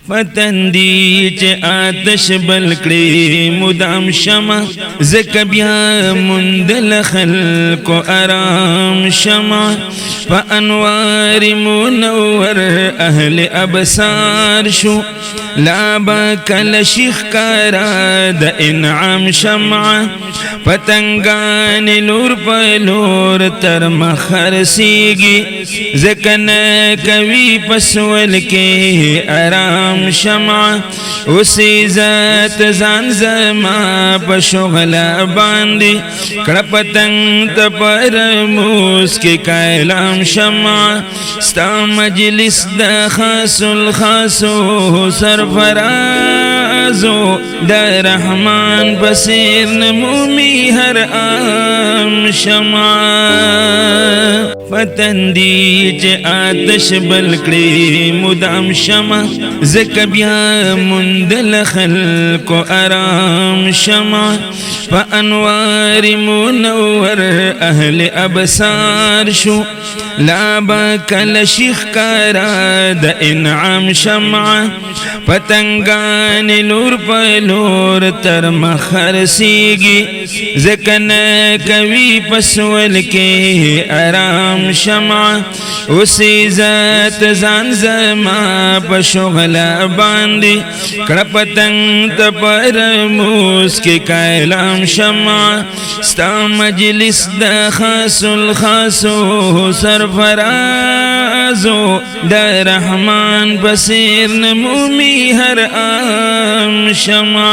فتندی چه آتش بلکڑی مدام شمع زکا بیا مندل خلق و ارام شمع پا انوار منور اہل ابصار شو لابا کل شیخ کارا دا انعام شمع پتنگان لور پلور تر مخر سیگی زکن کوی پسول کے ارام شمع اسی ذات زان زما پشغل باندی کڑ پتنگ تپر موس کے کائلام شمع ستا مجلس دا خاص الخاصو سرفرازو دا رحمان بصیر نمومی ہر آم شمع فتندی چه آتش بلکڑی مدام شمع زکا بیا مندل خلق و ارام شمع پا انوار منور اہل ابصار شو لابا کل شیخ کارا دا انعام شمع پتنگان لور پلور تر مخر سیگی زکن کوی پسول کے ارام شمع اسی ذات زان زما پشغل باندی کڑ پتنگ تپر موس کے کائلام شمع ستا مجلس دا خاص الخاصو سرفرازو دا رحمان بصیر نمومی ہر آم شمع